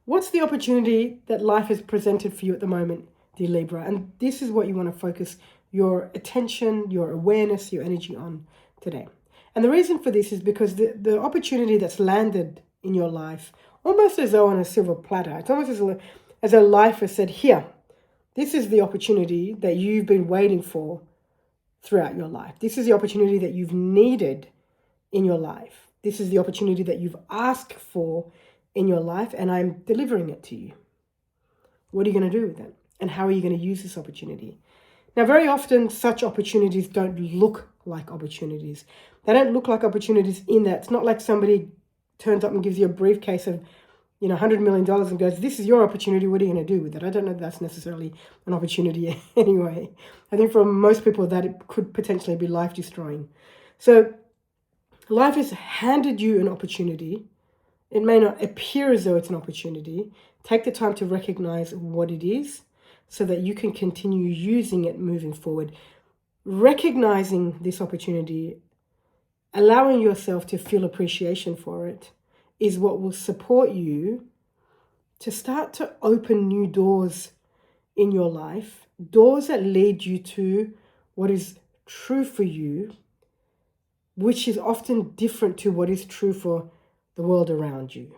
What's the opportunity that life has presented for you at the moment, dear Libra? And this is what you want to focus your attention, your awareness, your energy on today. And the reason for this is because the opportunity that's landed in your life, almost as though on a silver platter, it's almost as though life has said, here, this is the opportunity that you've been waiting for throughout your life. This is the opportunity that you've needed in your life. This is the opportunity that you've asked for in your life, and I'm delivering it to you. What are you going to do with it? And how are you going to use this opportunity? Now, very often such opportunities don't look like opportunities. They don't look like opportunities in that it's not like somebody turns up and gives you a briefcase of, $100 million and goes, this is your opportunity, what are you going to do with it? I don't know if that's necessarily an opportunity anyway. I think for most people that it could potentially be life-destroying. So life has handed you an opportunity. It may not appear as though it's an opportunity. Take the time to recognize what it is so that you can continue using it moving forward. Recognizing this opportunity, allowing yourself to feel appreciation for it, is what will support you to start to open new doors in your life, doors that lead you to what is true for you, which is often different to what is true for the world around you.